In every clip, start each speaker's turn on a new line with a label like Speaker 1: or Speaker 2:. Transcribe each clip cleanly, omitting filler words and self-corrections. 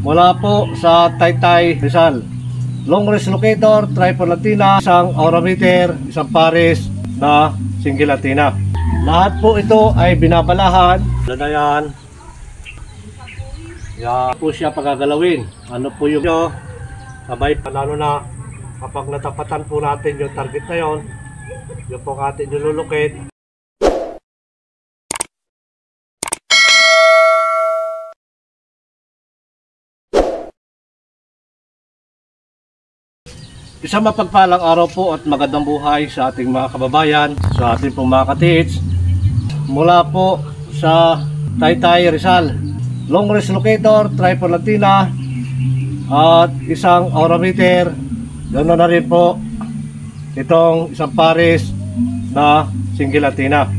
Speaker 1: mula po sa Taytay, Rizal. Long range locator, triple antenna, isang aura meter, isang pares na single antenna. Lahat po ito ay binabalahan. Ano yan? Yan po siya pagagalawin. Ano po yung sabay, lalo na kapag natapatan po natin yung target na yon, yung po ating nilulukit. Isang mapagpalang araw po at magandang buhay sa ating mga kababayan, sa ating pong mga katiits. Mula po sa Taytay, Rizal. Long range locator, triple antenna, at isang aura meter. Ganoon na rin po itong isang pares na single antenna.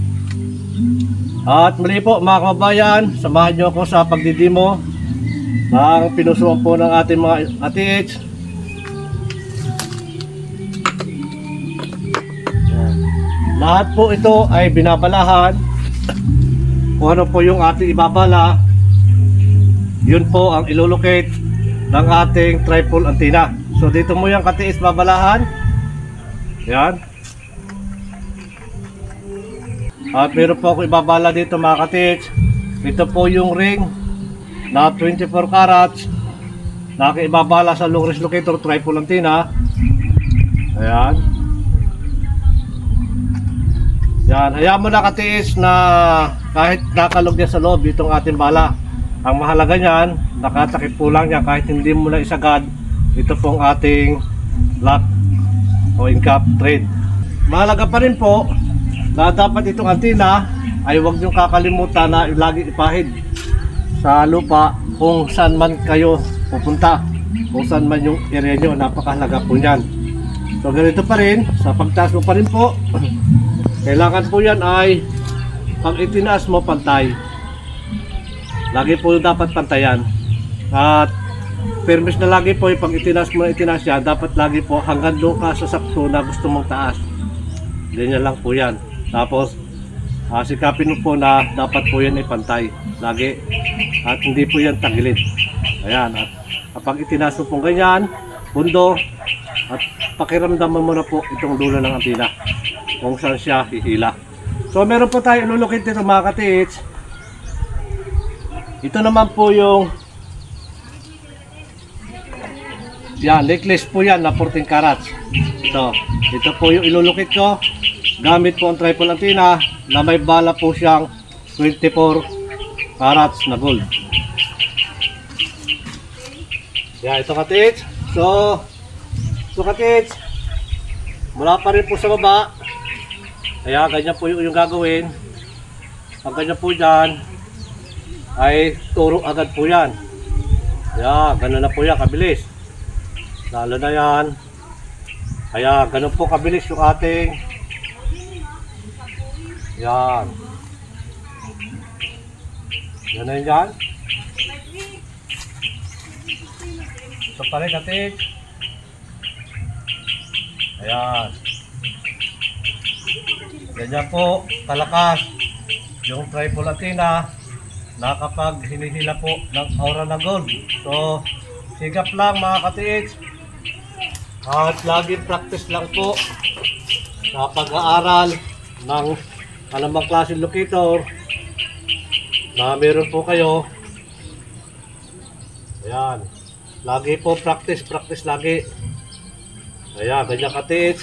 Speaker 1: At muli po mga kababayan, samahan nyo ako sa pagdidemo ng pinusuan po ng ating mga katiits. Lahat po ito ay binabalahan. Kung ano po yung ating ibabala, yun po ang ilulocate ng ating triple antenna. So dito mo yung katiis babalahan. Yan. At meron po ako ibabala dito mga katiis. Ito po yung ring na 24 carats na ibabala sa long range locator triple antenna. Ayan. Yan, hayaan mo na katiis na kahit nakalog niya sa loob itong ating bala. Ang mahalaga niyan, nakatakip po lang niya kahit hindi mo na isagad. Ito pong ating lock o in-cap thread. Mahalaga pa rin po na dapat itong antenna ay huwag niyong kakalimutan na lagi ipahid sa lupa kung saan man kayo pupunta, kung saan man yung area nyo. Napakahalaga po niyan. So ganito pa rin, sa pagtaas mo pa rin po, kailangan po yan ay pag itinaas mo pantay. Lagi po dapat pantayan. At permis na lagi po pag itinaas mo na itinaas yan, dapat lagi po hanggang doon ka sa sakto na gusto mong taas. Ganyan lang po yan. Tapos sikapin mo po na dapat po yan ay pantay lagi. At hindi po yan tagilid. Ayan. At kapag itinaas mo po ganyan, bundo, at pakiramdaman mo na po itong dulo ng antenna kung saan siya hihila. So meron po tayo ilulukit dito mga katiits. Ito naman po yung yan, necklace po yan na 14 carats. Ito po yung ilulukit ko. Gamit po ang triple antenna na may bala po siyang 24 carats na gold. Yan, ito katiits. So katiits, mula pa rin po sa baba. Kaya ganyan po yung gagawin. Pag ganyan po dyan, ay turo agad po yan. Kaya ganun na po yan, kabilis. Lalo na yan. Kaya ganun po kabilis yung ating. Yan. Yan na yan. Ito pa rin natin. Ayan. Ganyan po kalakas yung triple antenna na kapag hinihila po ng aura ng gold. So sigap lang mga katiits. At lagi practice lang po sa pag-aaral ng anumang klaseng locator na meron po kayo. Ayan. Lagi po practice lagi. Ayan, ganyan katiits.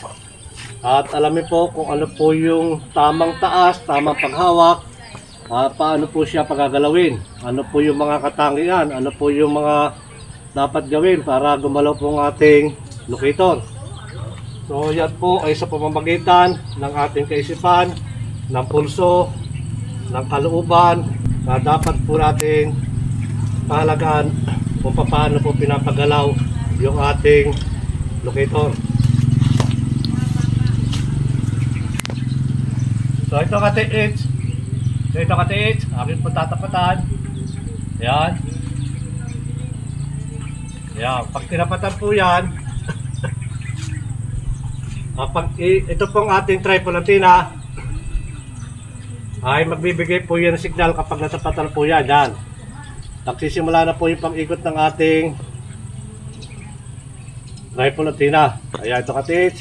Speaker 1: At alamin po kung ano po yung tamang taas, tamang paghawak, paano po siya pagagalawin, ano po yung mga katangian, ano po yung mga dapat gawin para gumalaw po ang ating locator. So yan po ay sa pamamagitan ng ating kaisipan, ng pulso, ng kalooban, na dapat po natin pahalagaan kung paano po pinapagalaw yung ating locator. So ito katiits, aking po tatapatan. Yan. Yan, pag tinapatan po yan, ito pong ating triple antenna ay magbibigay po yan ng signal kapag natapatan po yan. Yan. nagsisimula na po yung pag-ikot ng ating triple antenna. Ayan, ito katiits.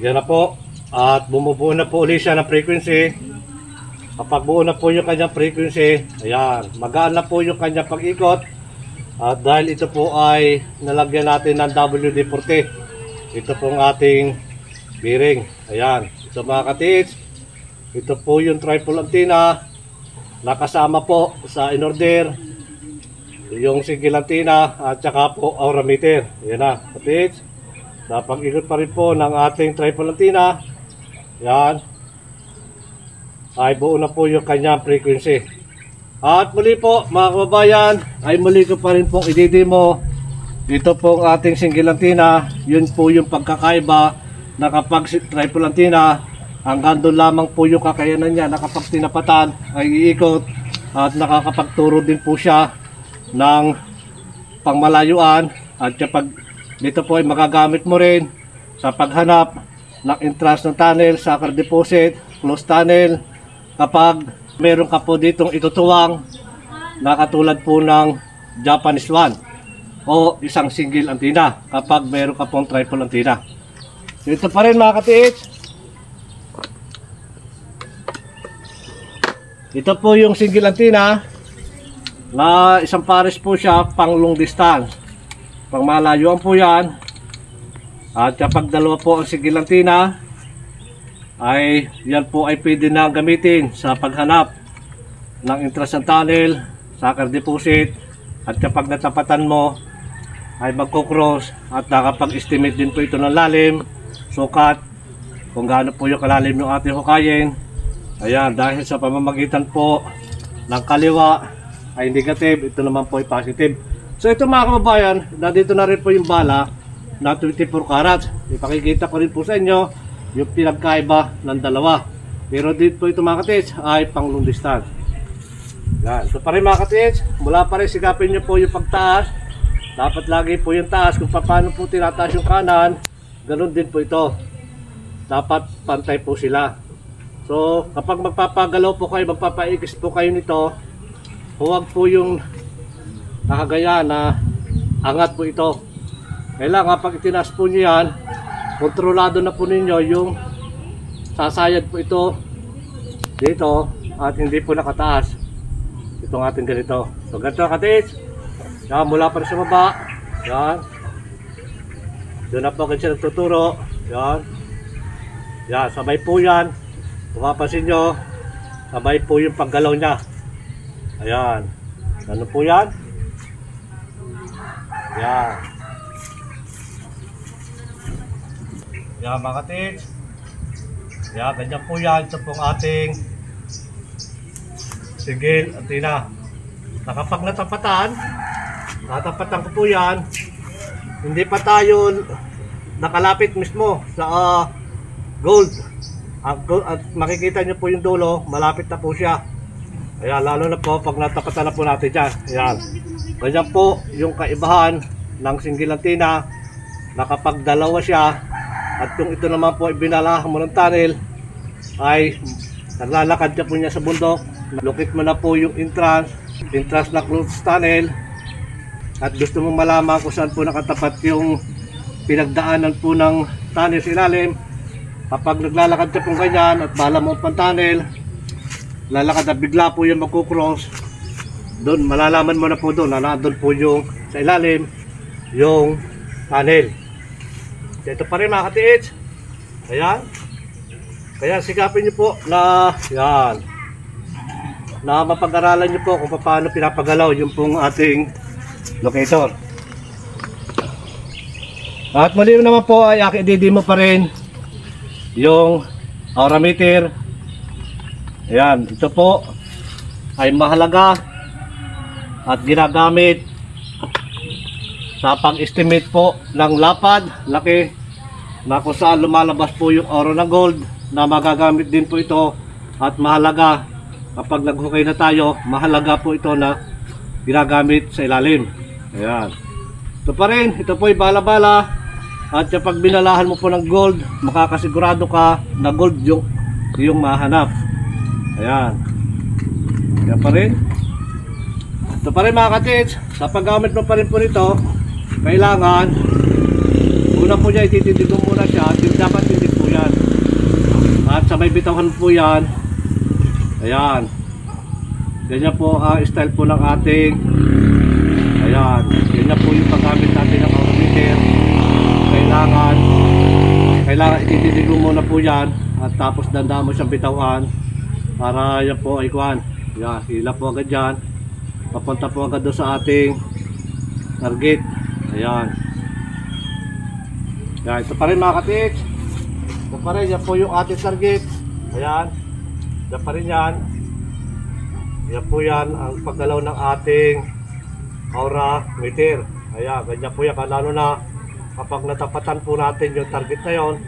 Speaker 1: Yan na po. At bumubuo na po ulit siya ng frequency. Kapag buo na po yung kanyang frequency, ayan, magaan na po yung kanyang pag-ikot. At dahil ito po ay nalagyan natin ng WD-40, ito pong ating bearing. Ayan, ito mga katiits. Ito po yung triple antenna. Nakasama po sa in-order yung single antenna at saka po aura meter. Ayan na katiits. Napag-ikot pa rin po ng ating triple antenna. Ayan, ay buo na po yung kanyang frequency. At muli po mga kababayan, ay muli ko pa rin pong i-demo dito pong ating single antenna. Yun po yung pagkakaiba na kapag triple antenna, hanggang doon lamang po yung kakayanan niya na kapag tinapatan ay iikot at nakakapagturo din po siya ng pangmalayuan. At kapag dito po ay magagamit mo rin sa paghanap ng entrance ng tunnel, sucker deposit, closed tunnel, kapag meron ka po ditong itutuwang na katulad po ng Japanese one o isang single antenna kapag meron ka pong triple antenna. Ito pa rin mga katiits. Ito po yung single antenna na isang pares po siya pang long distance. Pang malayuan po yan. At kapag dalawa po ang single antenna, ay yan po ay pwede na gamitin sa paghanap ng entrance ng tunnel, sucker deposit, at kapag natapatan mo ay magkocross at nakapag-estimate din po ito ng lalim, sukat, kung gaano po yung kalalim yung ating hukayin. Ayan, dahil sa pamamagitan po ng kaliwa ay negative, ito naman po ay positive. So ito mga kababayan, dito na rin po yung bala na 24 carats. Ipakikita ko rin po sa inyo yung pinagkaiba ng dalawa. Pero dito po ito mga katiits ay pang long distance. Yan. Ito pa rin mga katiits, mula pa rin sigapin nyo po yung pagtaas. Dapat lagi po yung taas kung paano po tinataas yung kanan, ganun din po ito. Dapat pantay po sila. So kapag magpapagalaw po kayo, magpapaikis po kayo nito, huwag po yung nakagaya na angat po ito. Kailangan pag itinaas po nyo yan, kontrolado na po ninyo yung sasayad po ito dito at hindi po nakataas itong ating ganito. So ganito katiits. Yan, mula pa rin sa baba. Yan. Doon na po agad siya nagtuturo. Yan. Yan, sabay po yan. Kung mapapansin nyo, sabay po yung paggalaw niya. Ayan. Ano po yan? Yan. Yan mga katiits. Yan, ganyan po yan. Ito pong ating single antenna. Nakapag natapatan, natapatan ko po yan. Hindi pa tayo nakalapit mismo sa gold. At makikita nyo po yung dulo, malapit na po siya. Ayan, lalo na po pag natapatan na po natin dyan. Ayan. Ganyan po yung kaibahan ng single antenna na kapag dalawa siya at yung ito naman po ay binalahan mo ng tunnel ay naglalakad ka po niya sa bundok, lukit mo na po yung entrance na closed tunnel at gusto mong malaman kung saan po nakatapat yung pinagdaanan po ng tunnel sa ilalim. Kapag naglalakad ka po ganyan at bahala mo pang tunnel, lalakad na bigla po yung magkukross, doon malalaman mo na po doon na nandun po yung sa ilalim yung tunnel. Ito pa rin mga katiits. Ayan. Kaya sikapin nyo po na yan, na mapag-aralan nyo po kung paano pinapagalaw yung pong ating locator. At muli naman po ay i-demo pa rin yung aura meter. Ayan, ito po ay mahalaga at ginagamit sa pag-estimate po ng lapad, laki, na kung saan lumalabas po yung aura ng gold, na magagamit din po ito. At mahalaga kapag naghukay na tayo, mahalaga po ito na ginagamit sa ilalim. Ayan, ito pa rin, ito po yung bala-bala. At kapag binalahan mo po ng gold, makakasigurado ka na gold yung mahanap. Ayan, kaya pa rin. Ito pa rin mga katits, sa paggamit mo pa rin po nito, kailangan una po niya ititindig mo muna siya, dapat tindig po yan. At sa may bitawan po yan. Ayan. Ganyan po ang style po ng ating, ayan, ganyan po yung paggamit natin ng autometer. Kailangan ititindig mo muna po yan at tapos dandaan mo siyang bitawan para yan po ay kuhan. Yan, hila po agad yan. Papunta po agad doon sa ating target. Ayan. Yan, ito pa rin mga katits. Ito pa rin, yan po yung ating target. Ayan. Yan pa rin yan. Yan po yan ang paggalaw ng ating aura meter. Ayan, ganyan po yan. Lalo na kapag natapatan po natin yung target na yon,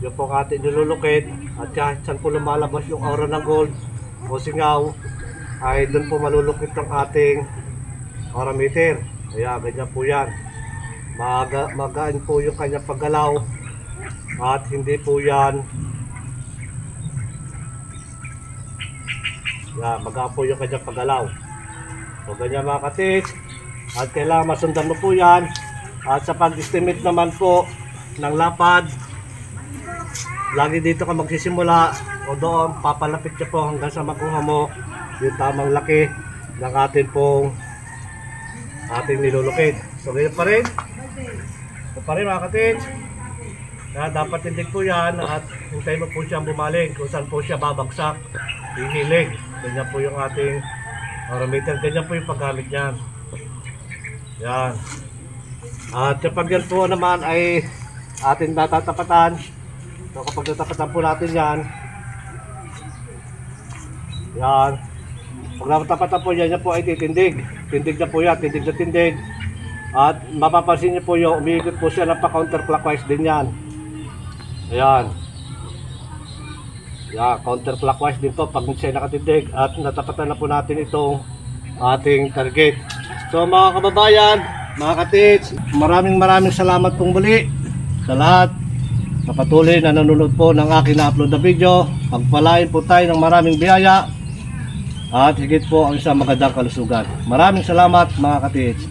Speaker 1: yung po ating nilulukit at kahit saan po lumalabas yung aura ng gold o singaw, ay doon po malulukit ng ating aura meter. Ayan, ganyan po yan. Magaan po yung kanyang paggalaw at hindi po yan, yan, magaan po yung kanyang paggalaw. So ganyan mga katits, at kailangan masundan mo po yan. At sa pag-estimate naman po ng lapad, lagi dito ka magsisimula o doon papalapit ka po hanggang sa makuha mo yung tamang laki ng ating nilulukid. So ganyan pa rin. Ito pa rin mga katits. Dapat tindig po yan at hintayin mo po siyang bumaling kung saan po siya babagsak, hihilig. Ganyan po yung ating aerometer. Ganyan po yung paggamit niyan. Yan. At kapag yan po naman ay ating natatapatan, so kapag natapatan po natin yan, yan, pag natapatan po yan, yan po ay titindig. Tindig na po yan, tindig na tindig. At mapapansin niyo po yung umiikot po siya ng pa-counterclockwise din yan. Ayan. Yan, counterclockwise din po pag siya nakatindig. At natapatan na po natin itong ating target. So mga kababayan, mga katits, maraming salamat pong muli sa lahat na patuloy na nanonood po ng aking na-upload na video. Pagpalain po tayo ng maraming biyaya at higit po ang isang magandang kalusugan. Maraming salamat mga katits.